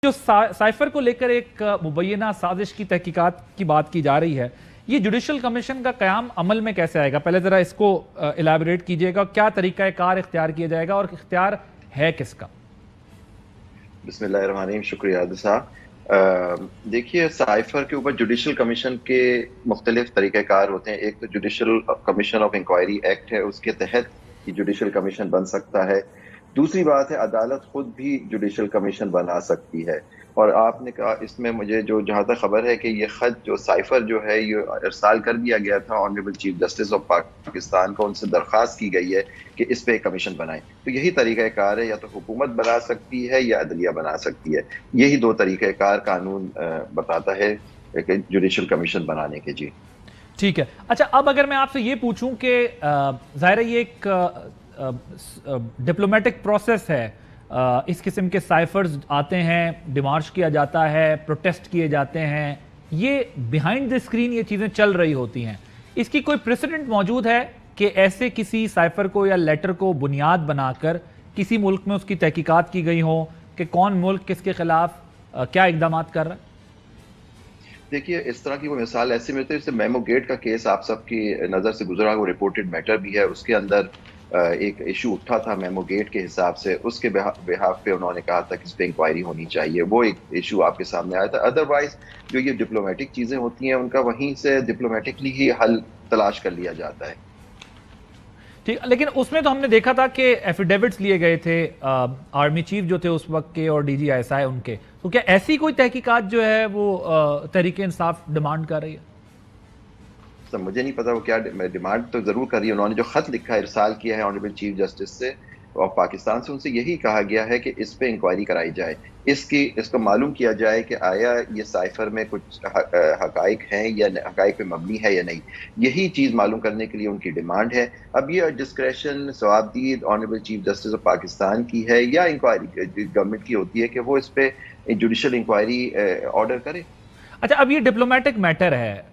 جو साइफर को लेकर एक मुबैना साजिश की तहकीकात की बात की जा रही है, ये जुडिशल कमीशन का क़याम अमल में कैसे आएगा? पहले ज़रा इसको इलाबरेट कीजिएगा, क्या तरीक़ा कार इख्तियार किया जाएगा और इख्तियार है किसका? बिस्मिल्लाहिर्रहमानिर्रहीम, शुक्रिया साहब। देखिए, साइफर के ऊपर जुडिशल कमीशन के मुख्तलिफ तरीक़ाकार होते हैं। एक तो judicial commission of inquiry act है, उसके तहत ये जुडिशल कमीशन बन सकता है। दूसरी बात है, अदालत खुद भी जुडिशल कमीशन बना सकती है। और आपने कहा, इसमें मुझे जो जहाँ तक खबर है कि ये खत जो साइफर जो है ये इरसाल कर दिया गया था honourable chief justice of Pakistan को, उनसे दरख्वास्त की गई है कि इस पे एक कमीशन बनाए। तो यही तरीक़ाकार है, या तो हुकूमत बना सकती है या अदलिया बना सकती है। यही दो तरीक़ाकार कानून बताता है कि जुडिशल कमीशन बनाने के। जी ठीक है। अच्छा, अब अगर मैं आपसे ये पूछूं कि ज़ाहिर है ये एक डिप्लोमेटिक प्रोसेस है, इस किस्म के साइफर्स आते हैं, डिमार्च किया जाता है, प्रोटेस्ट किए जाते हैं, ये बिहाइंड द स्क्रीन ये चीज़ें चल रही होती हैं। इसकी कोई प्रेसिडेंट मौजूद है कि ऐसे किसी साइफर को या लेटर को बुनियाद बनाकर किसी मुल्क में उसकी तहकीकात की गई हो कि कौन मुल्क किसके खिलाफ क्या इकदाम कर रहा है? देखिए, इस तरह की वो मिसाल ऐसे मिलती है, जैसे मेमो गेट का केस आप सबकी नज़र से गुजरा, वो रिपोर्टेड मैटर भी है। उसके अंदर एक इशू उठा था मेमो गेट के हिसाब से, उसके बिहाफ पे उन्होंने कहा था कि इस पे इंक्वायरी होनी चाहिए। वो एक इशू आपके सामने आया था। अदरवाइज जो ये डिप्लोमेटिक चीज़ें होती हैं, उनका वहीं से डिप्लोमेटिकली ही हल तलाश कर लिया जाता है। ठीक, लेकिन उसमें तो हमने देखा था कि एफिडेविट्स लिए गए थे आर्मी चीफ जो थे उस वक्त के और DGISI उनके, तो क्या ऐसी कोई तहकीकात जो है वो तहरीक इंसाफ डिमांड कर रही है? सर, मुझे नहीं पता वो क्या डिमांड तो जरूर कर रही है। उन्होंने जो खत लिखा है, इरसाल किया है ऑनरेबल चीफ जस्टिस से और पाकिस्तान से, उनसे यही कहा गया है कि इस पे इंक्वायरी कराई जाए, इसको मालूम किया जाए कि आया ये साइफर में कुछ हकाइक हैं या हकाइक पे मबनी है या नहीं। यही चीज़ मालूम करने के लिए उनकी डिमांड है। अब ये डिस्क्रेशन सवाबदीद honourable chief justice of Pakistan की है या इंक्वायरी गवर्नमेंट की होती है कि वो इस पे जुडिशल इंक्वायरी ऑर्डर करे। अच्छा, अब ये डिप्लोमेटिक मैटर है,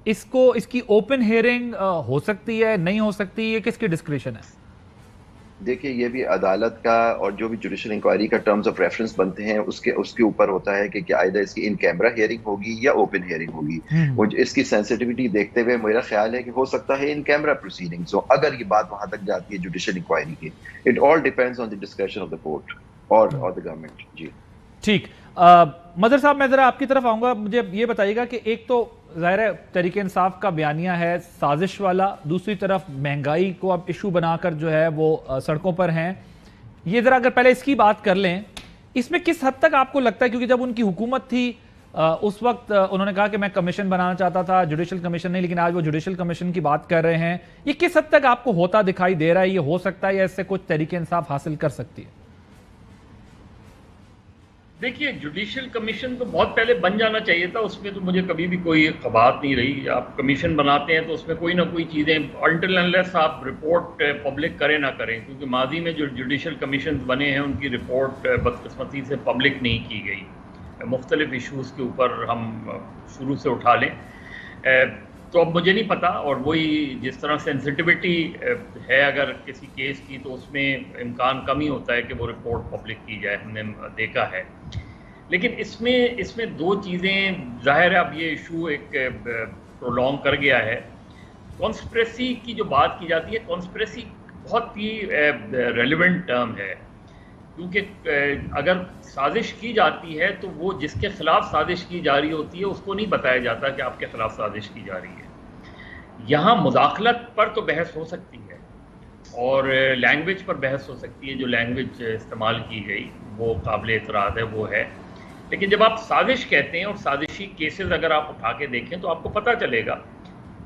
इसकी ओपन हियरिंग हो सकती है, नहीं हो सकती, ये किसकी डिस्क्रिप्शन है? देखिए, ये भी अदालत का और जो भी जुडिशल इंक्वायरी का टर्म्स ऑफ रेफरेंस बनते हैं उसके ऊपर होता है कि क्या आइदर इसकी इन कैमरा हियरिंग होगी या ओपन हियरिंग होगी। वो इसकी सेंसिटिविटी देखते हुए मेरा ख्याल है कि हो सकता है इन कैमरा प्रोसीडिंग्स हो, अगर ये बात वहां तक जाती है जुडिशल इंक्वायरी की। It all depends on the discretion of the court और द गवर्नमेंट। जी ठीक। मदर साहब, मैं ज़रा आपकी तरफ आऊँगा। मुझे ये बताइएगा कि एक तो ज़ाहिर है तहरीक इंसाफ का बयानिया है साजिश वाला, दूसरी तरफ महंगाई को अब इशू बनाकर जो है वो सड़कों पर हैं। ये ज़रा अगर पहले इसकी बात कर लें, इसमें किस हद तक आपको लगता है, क्योंकि जब उनकी हुकूमत थी उस वक्त उन्होंने कहा कि मैं कमीशन बनाना चाहता था, जुडिशल कमीशन नहीं, लेकिन आज वो जुडिशल कमीशन की बात कर रहे हैं। ये किस हद तक आपको होता दिखाई दे रहा है? ये हो सकता है या इससे कुछ तहरीक इंसाफ हासिल कर सकती है? देखिए, जुडिशल कमीशन तो बहुत पहले बन जाना चाहिए था, उसमें तो मुझे कभी भी कोई ख़बात नहीं रही। आप कमीशन बनाते हैं तो उसमें कोई ना कोई चीज़ें अनटिल अनलेस आप रिपोर्ट पब्लिक करें ना करें, क्योंकि माजी में जो जुडिशल कमीशन बने हैं उनकी रिपोर्ट बदकिस्मती से पब्लिक नहीं की गई। मुख्तलिफ इशूज़ के ऊपर हम शुरू से उठा लें तो अब मुझे नहीं पता, और वही जिस तरह सेंसिटिविटी है अगर किसी केस की, तो उसमें इम्कान कम ही होता है कि वो रिपोर्ट पब्लिक की जाए, हमने देखा है। लेकिन इसमें दो चीज़ें ज़ाहिर है, अब ये इशू एक प्रोलॉन्ग कर गया है। कॉन्स्पिरेसी की जो बात की जाती है, कॉन्स्पिरेसी बहुत ही रेलिवेंट टर्म है, क्योंकि अगर साजिश की जाती है तो वो जिसके खिलाफ साजिश की जा रही होती है उसको नहीं बताया जाता कि आपके खिलाफ साजिश की जा रही है। यहाँ मुदाखलत पर तो बहस हो सकती है और लैंग्वेज पर बहस हो सकती है, जो लैंग्वेज इस्तेमाल की गई वो काबिल एतराज़ है, वो है। लेकिन जब आप साजिश कहते हैं और साजिशी केसेस अगर आप उठा के देखें तो आपको पता चलेगा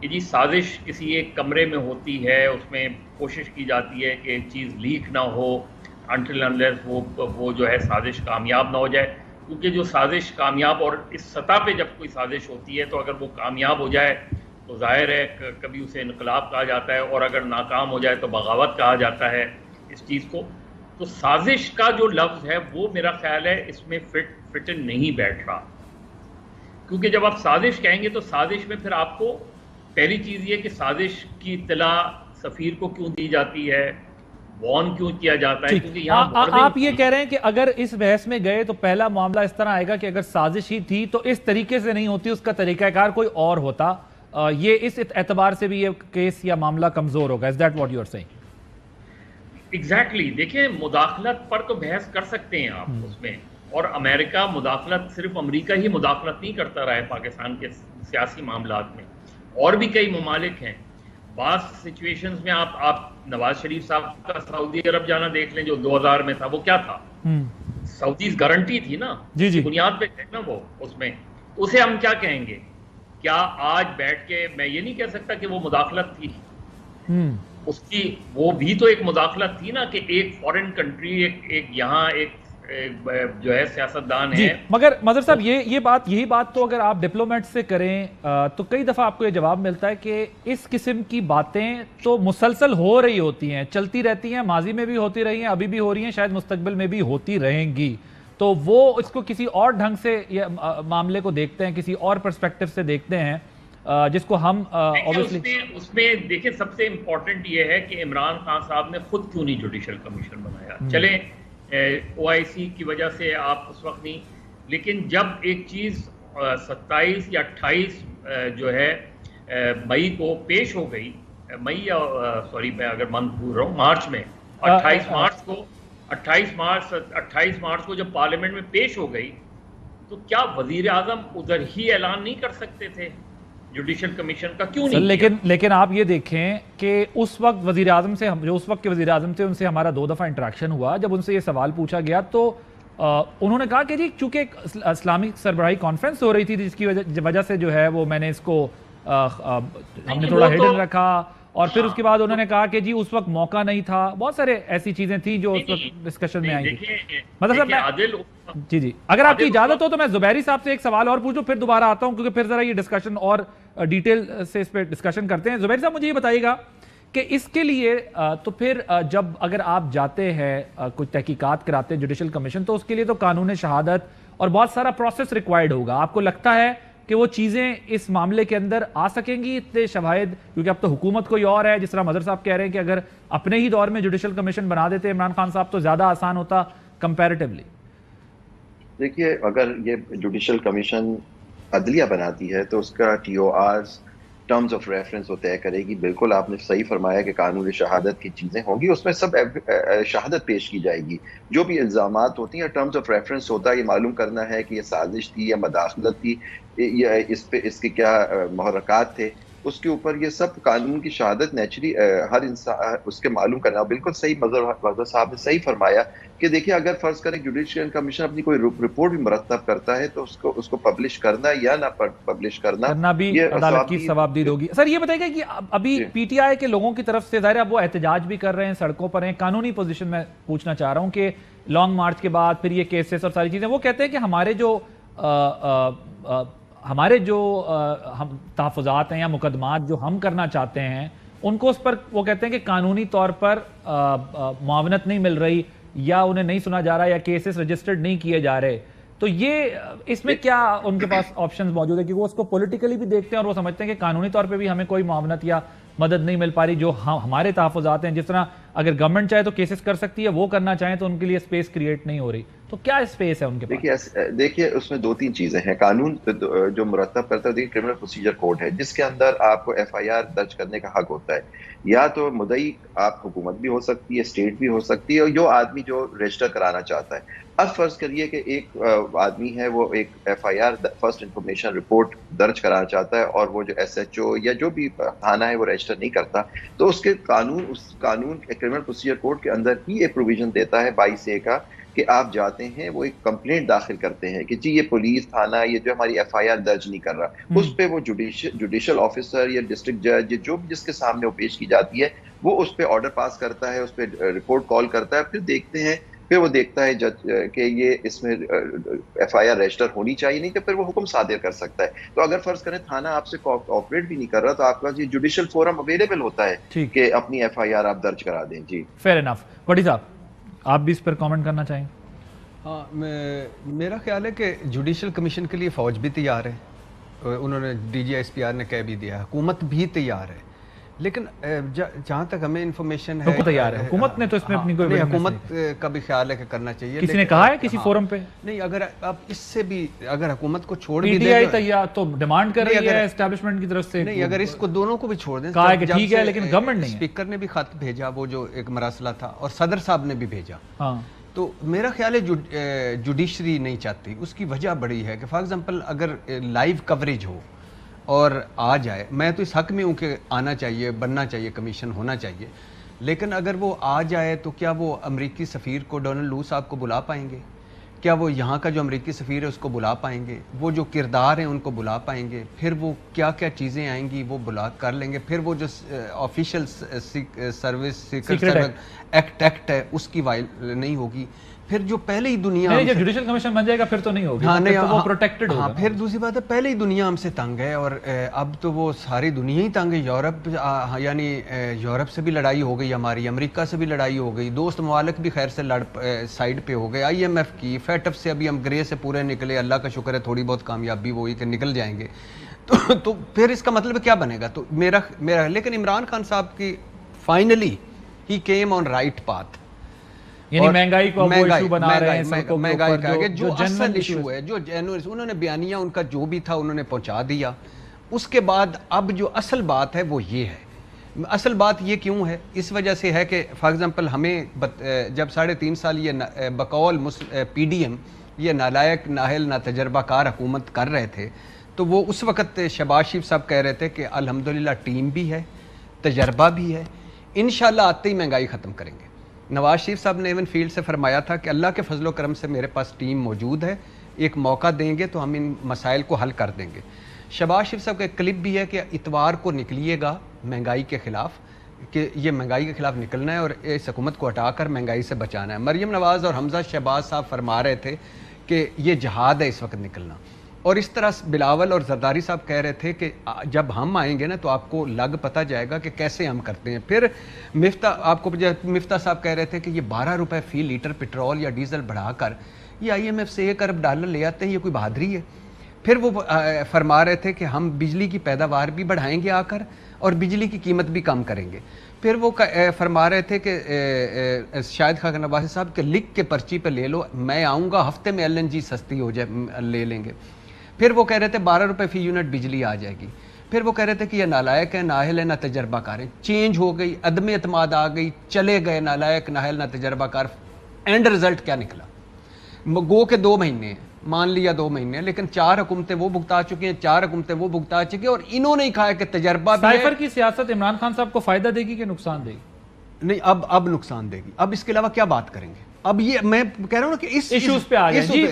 कि जी साजिश किसी एक कमरे में होती है, उसमें कोशिश की जाती है कि चीज़ लीक ना हो अनटिल अनलेस वो जो है साजिश कामयाब ना हो जाए। क्योंकि जो साजिश कामयाब, और इस सतह पे जब कोई साजिश होती है तो अगर वो कामयाब हो जाए तो जाहिर है कभी उसे इनकलाब कहा जाता है, और अगर नाकाम हो जाए तो बगावत कहा जाता है इस चीज़ को। तो साजिश का जो लफ्ज़ है वो मेरा ख्याल है इसमें फिट इन नहीं बैठ रहा, क्योंकि जब आप साजिश कहेंगे तो साजिश में फिर आपको पहली चीज़ ये कि साजिश की इत्तला सफ़ीर को क्यों दी जाती है, वॉर्न क्यों किया जाता है, क्योंकि यहाँ आप ये कह रहे हैं कि अगर इस बहस में गए तो पहला मामला इस तरह आएगा कि अगर साजिश ही थी तो इस तरीके से नहीं होती, उसका तरीकाकार कोई और होता, ये इस एतबार से भी ये केस या मामला कमजोर होगा। Is that what you are saying? Exactly. देखिए, मुदाखलत पर तो बहस कर सकते हैं आप उसमें, और अमेरिका मुदाखलत, सिर्फ अमेरिका ही मुदाखलत नहीं करता रहा है पाकिस्तान के सियासी मामलात में, और भी कई ममालिक हैं। बाज़ सिचुएशंस में आप नवाज शरीफ साहब का सऊदी अरब जाना देख लें, जो 2000 में था, वो क्या था? सऊदीज गारंटी थी ना, जी। बुनियाद पे थे ना वो, उसमें उसे हम क्या कहेंगे? क्या आज बैठ के मैं ये नहीं कह सकता कि वो मुदाखलत थी? उसकी वो भी तो एक मुदाखलत थी ना, कि एक फॉरेन कंट्री, एक यहाँ एक जो है सियासतदान है। मगर मजहर साहब, यही बात तो अगर आप डिप्लोमेट से करें तो कई दफा आपको ये जवाब मिलता है कि इस किस्म की बातें तो मुसलसल हो रही होती हैं, चलती रहती हैं, माजी में भी होती रही हैं, अभी भी हो रही हैं, शायद मुस्तकबिल में भी होती रहेंगी। तो वो इसको किसी और ढंग से मामले को देखते हैं, किसी और पर्सपेक्टिव से देखते हैं, जिसको हम ऑब्वियसली उसमें देखिए, सबसे इंपॉर्टेंट ये है कि इमरान खान साहब ने खुद क्यों नहीं जुडिशल कमीशन बनाया। चले OIC की वजह से आप उस वक्त नहीं, लेकिन जब एक चीज़ 27 या 28 जो है मई को पेश हो गई, मई या सॉरी मैं अगर मंथ भूल रहा हूँ, मार्च में 28 मार्च को जब पार्लियामेंट में पेश हो गई, तो क्या वजीर आजम उधर ही ऐलान नहीं कर सकते थे जुडिशल कमीशन का? क्यों नहीं? लेकिन आप ये देखें कि उस वक्त वजीर आजम से, जो उस वक्त के वजीर आजम थे, उनसे हमारा 2 दफ़ा इंटरेक्शन हुआ। जब उनसे ये सवाल पूछा गया तो उन्होंने कहा कि जी चूंकि एक इस्लामिक सरबराही कॉन्फ्रेंस हो रही थी, जिसकी वजह से जो है वो मैंने इसको हमने थोड़ा हिडन रखा, और फिर उसके बाद उन्होंने कहा कि जी उस वक्त मौका नहीं था। बहुत सारे ऐसी चीजें थी जो उस वक्त डिस्कशन में आई थी। मतलब जी अगर आपकी इजाजत हो तो मैं जुबैरी साहब से एक सवाल और पूछूं, फिर दोबारा आता हूं, क्योंकि फिर जरा ये डिस्कशन और डिटेल से इस पे डिस्कशन करते हैं। जुबैरी साहब, मुझे ये बताइएगा कि इसके लिए तो फिर जब अगर आप जाते हैं कुछ तहकीकात कराते हैं जुडिशल कमीशन, तो उसके लिए तो कानून शहादत और बहुत सारा प्रोसेस रिक्वायर्ड होगा। आपको लगता है कि वो चीजें इस मामले के अंदर आ सकेंगी, इतने शवाहिद? क्योंकि अब तो हुकूमत कोई और है, जिस तरह मजहर साहब कह रहे हैं कि अगर अपने ही दौर में जुडिशल कमीशन बना देते इमरान खान साहब तो ज्यादा आसान होता कंपैरेटिवली। देखिए, अगर ये जुडिशल कमीशन अदलिया बनाती है तो उसका TORs, टर्म्स ऑफ रेफरेंस वो तय करेगी। बिल्कुल आपने सही फरमाया कि कानून शहादत की चीज़ें होंगी, उसमें सब शहादत पेश की जाएगी। जो भी इल्ज़ामात होती हैं, टर्म्स ऑफ रेफरेंस होता है, ये मालूम करना है कि ये साजिश थी या मदाखलत थी, या इस पे इसके क्या मुहर्रकात थे, उसके ऊपर ये सब कानून की शहादत नेचुरली हर इंसान उसके मालूम करना। बिल्कुल सही मजहर साहब ने सही फरमाया कि देखिए, अगर फर्ज करें जुडिशियल कमीशन अपनी कोई रिपोर्ट भी मुरतब करता है तो उसको पब्लिश करना या ना पब्लिश करना भी अदालत की सवाबदीद होगी। सर ये बताइएगा कि अभी PTI के लोगों की तरफ से, ज़ाहिर है वो एहतजाज भी कर रहे हैं, सड़कों पर हैं, कानूनी पोजीशन में पूछना चाह रहा हूं कि लॉन्ग मार्च के बाद फिर ये केसेस और सारी चीजें, वो कहते हैं कि हमारे जो हम तहफ़्फ़ुज़ात हैं या मुकदमात जो हम करना चाहते हैं, उनको उस पर वो कहते हैं कि कानूनी तौर पर मुआवनत नहीं मिल रही, या उन्हें नहीं सुना जा रहा, या केसेस रजिस्टर्ड नहीं किए जा रहे। तो ये इसमें क्या उनके पास ऑप्शंस मौजूद है कि वो उसको पॉलिटिकली भी देखते हैं और वो समझते हैं कि कानूनी तौर पे भी हमें कोई मुआवनत या मदद नहीं मिल पा रही, जो हमारे तहफ़्फ़ुज़ात हैं, जिस तरह अगर गवर्नमेंट चाहे तो केसेस कर सकती है, वो करना चाहे तो उनके लिए स्पेस क्रिएट नहीं हो रही। तो क्या स्पेस है उनके पास? देखिए उसमें 2-3 चीजें हैं। कानून जो मुरतब करता है, देखिए क्रिमिनल प्रोसीजर कोड है, जिसके अंदर आपको FIR दर्ज करने का हक होता है। या तो मुद्दई आप हुकूमत भी हो सकती है, स्टेट भी हो सकती है, और जो आदमी जो रजिस्टर कराना चाहता है। अब फर्ज करिए कि एक आदमी है, वो एक FIR फर्स्ट इंफॉर्मेशन रिपोर्ट दर्ज कराना चाहता है, और वो जो SHO या जो भी थाना है वो रजिस्टर नहीं करता, तो उस कानून क्रिमिनल प्रोसीजर कोड के अंदर ही एक प्रोविजन देता है 22A का, कि आप जाते हैं, वो एक कंप्लेंट दाखिल करते हैं कि जी ये पुलिस थाना ये जो हमारी FIR दर्ज नहीं कर रहा, उस पे वो जुडिशियल ऑफिसर या डिस्ट्रिक्ट जज जो भी जिसके सामने वो पेश की जाती है, वो उस पे ऑर्डर पास करता है, उस पे रिपोर्ट कॉल करता है, फिर वो देखता है जज कि ये इसमें FIR रजिस्टर होनी चाहिए, नहीं तो फिर वो हुक्म सादिर कर सकता है। तो अगर फर्ज करें थाना आपसे कोऑपरेट भी नहीं कर रहा, तो आपके पास ये जुडिशियल फोरम अवेलेबल होता है कि अपनी FIR आप दर्ज करा दें। जी फेयर इनफ। वडी साहब, आप भी इस पर कमेंट करना चाहेंगे? हाँ, मेरा ख्याल है कि जुडिशल कमीशन के लिए फ़ौज भी तैयार है, उन्होंने DG SPR ने कह भी दिया, हुकूमत भी तैयार है, لیکن جہاں تک ہمیں انفارمیشن ہے حکومت تیار ہے، حکومت نے تو اس میں اپنی کوئی نہیں، willingness حکومت کا بھی خیال ہے کہ کرنا چاہیے. کسی نے کہا ہے کسی فورم پہ؟ نہیں، اگر اب اس سے بھی اگر حکومت کو چھوڑ پی بھی ٹی دیں آئی تیار تو ڈیمانڈ کر رہی ہے اسٹیبلشمنٹ کی طرف سے. نہیں، اگر اس کو دونوں کو بھی چھوڑ دیں، کہا ہے کہ ٹھیک ہے لیکن گورنمنٹ نہیں ہے. اسپیکر نے بھی خط بھیجا، وہ جو ایک مراسلہ تھا، اور صدر صاحب نے بھی بھیجا. ہاں تو میرا خیال ہے جوڈیشری نہیں چاہتی. اس کی وجہ بڑی ہے کہ فار ایگزامپل اگر لائیو کوریج ہو اور آ جائے، میں تو اس حق میں ہوں کہ آنا چاہیے، بننا چاہیے، کمیشن ہونا چاہیے، لیکن اگر وہ آ جائے تو کیا وہ امریکی سفیر کو، ڈونلڈ لو صاحب کو بلا پائیں گے؟ کیا وہ یہاں کا جو امریکی سفیر ہے اس کو بلا پائیں گے؟ وہ جو کردار ہیں ان کو بلا پائیں گے؟ پھر وہ کیا کیا چیزیں آئیں گی وہ بلا کر لیں گے؟ پھر وہ جو آفیشیل سروس سیکرٹ ایکٹ ہے اس کی وائل نہیں ہوگی. پھر جو پہلے ہی دنیا نہیں، جب جوڈیشل کمیشن بن جائے گا پھر تو نہیں ہوگی. ہاں نہیں، وہ پروٹیکٹڈ ہوگا. پھر دوسری بات ہے پہلے ہی دنیا ہم سے تنگ ہے، اور اب تو وہ ساری دنیا ہی تنگ ہے. یورپ یعنی یورپ سے بھی لڑائی ہو گئی ہماری، امریکہ سے بھی لڑائی ہو گئی، دوست ممالک بھی خیر سے سائڈ پہ ہو گئے. آئی ایم ایف کی، فیٹف سے ابھی ہم گرے سے پورے نکلے، اللہ کا شکر ہے تھوڑی بہت کامیابی ہوئی کہ نکل جائیں گے. تو پھر اس کا مطلب کیا بنے گا؟ تو میرا لیکن عمران خان صاحب کی finally he came on right path. یعنی مہنگائی کو وہ ایشو بنا رہے ہیں، مہنگائی کا جو اصل ایشو ہے، جو انہوں نے بیانیہ ان کا جو بھی تھا انہوں نے پہنچا دیا. اس کے بعد اب جو اصل بات ہے وہ یہ ہے. اصل بات یہ کیوں ہے؟ اس وجہ سے ہے کہ فار ایگزامپل ہمیں جب 3.5 سال یہ بقول پی ڈی ایم یہ نالائق، نااہل، ناتجربہ کار حکومت کر رہے تھے، تو وہ اس وقت شہباز شریف صاحب کہہ رہے تھے کہ الحمدللہ ٹیم بھی ہے، تجربہ بھی ہے، انشاءاللہ آتے ہی مہنگائی ختم کریں گے. نواز شریف صاحب نے ایون فیلڈ سے فرمایا تھا کہ اللہ کے فضل و کرم سے میرے پاس ٹیم موجود ہے، ایک موقع دیں گے تو ہم ان مسائل کو حل کر دیں گے. شہباز شریف صاحب کا ایک کلپ بھی ہے کہ اتوار کو نکلیے گا مہنگائی کے خلاف، کہ یہ مہنگائی کے خلاف نکلنا ہے اور اس حکومت کو ہٹا کر مہنگائی سے بچانا ہے. مریم نواز اور حمزہ شہباز صاحب فرما رہے تھے کہ یہ جہاد ہے اس وقت نکلنا، اور اس طرح بلاول اور زرداری صاحب کہہ رہے تھے کہ جب ہم آئیں گے نا تو آپ کو لگ پتہ جائے گا کہ کیسے ہم کرتے ہیں. پھر مفتاح صاحب کہہ رہے تھے کہ یہ 12 روپے فی لیٹر پٹرول یا ڈیزل بڑھا کر یہ آئی ایم ایف سے $1 ارب لے آتے ہیں، یہ کوئی بہادری ہے؟ پھر وہ فرما رہے تھے کہ ہم بجلی کی پیداوار بھی بڑھائیں گے آ کر، اور بجلی کی قیمت بھی کم کریں گے. پھر وہ فرما رہے تھے کہ شاہد خاقان عباسی صاحب کہ لکھ کے پرچی پہ لے لو، میں آؤں گا ہفتے میں LNG سستی ہو جائے لے لیں گے. پھر وہ کہہ رہے تھے 12 روپے فی یونٹ بجلی آ جائے گی. پھر وہ کہہ رہے تھے کہ یہ نالائق ہے، نااہل ہے، نہ تجربہ کار ہے. چینج ہو گئی، عدم اعتماد آ گئی، چلے گئے نالائق، نااہل، نہ تجربہ کار. اینڈ رزلٹ کیا نکلا؟ گو کے 2 مہینے ہیں، مان لیا 2 مہینے، لیکن 4 حکومتیں وہ بھگتا چکی ہیں، 4 حکومتیں وہ بھگتا چکی ہیں، اور انہوں نے ہی کہا ہے کہ تجربہ بھی ہے. سائفر کی سیاست عمران خان صاحب کو فائدہ دے گی کہ نقصان دے گی؟ نہیں، اب نقصان دے گی. اب اس کے علاوہ کیا بات کریں گے؟ اب یہ میں کہہ رہا ہوں کہ اس ایشوز پہ آ جائیں. جی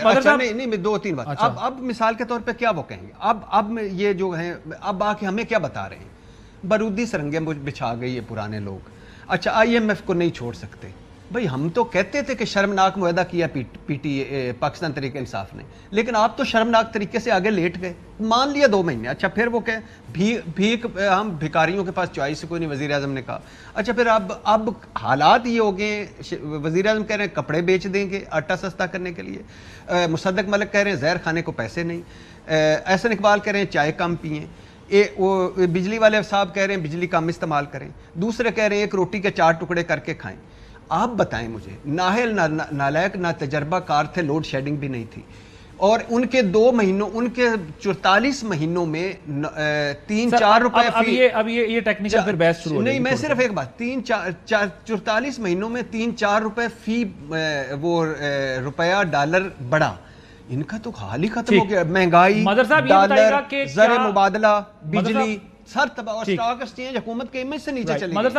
نہیں، میں 2-3 بات. اب مثال کے طور پہ کیا وہ کہیں گے؟ اب یہ جو ہیں اب آ کے ہمیں کیا بتا رہے ہیں؟ بارودی سرنگیں بچھا گئی یہ پرانے لوگ. اچھا IMF کو نہیں چھوڑ سکتے. بھائی ہم تو کہتے تھے کہ شرمناک معاہدہ کیا پاکستان تحریک انصاف نے، لیکن آپ تو شرمناک طریقے سے آگے لیٹ گئے. مان لیا 2 مہینے. اچھا پھر وہ بھیک ہم بھکاریوں کے پاس چوائس کوئی نہیں، وزیر اعظم نے کہا. اچھا پھر اب حالات یہ ہو گئے، وزیر اعظم کہہ رہے ہیں کپڑے بیچ دیں گے آٹا سستا کرنے کے لیے، مصدق ملک کہہ رہے ہیں زہر کھانے کو پیسے نہیں، احسن اقبال کہہ رہے ہیں چائے کم پئیں، وہ بجلی والے صاحب کہہ رہے ہیں بجلی کم استعمال کریں، دوسرے کہہ رہے ہیں 1 روٹی کے 4 ٹکڑے کر کے کھائیں. آپ بتائیں مجھے، نااہل، نالائق، نہ تجربہ کار تھے، لوڈ شیڈنگ بھی نہیں تھی، اور ان کے 2 مہینوں، ان کے 44 مہینوں میں 3-4 روپے فی. اب یہ ٹیکنیکل پھر بحث شروع ہو نہیں، میں صرف ایک بات، 44 مہینوں میں 3-4 روپے فی وہ روپیہ ڈالر بڑھا. ان کا تو حال ہی ختم ہو گیا. مہنگائی، ڈالر، زر مبادلہ، بجلی، سر تباہ، اور اسٹاک ایکسچینج حکومت کے امیج سے نیچے چلی گئی.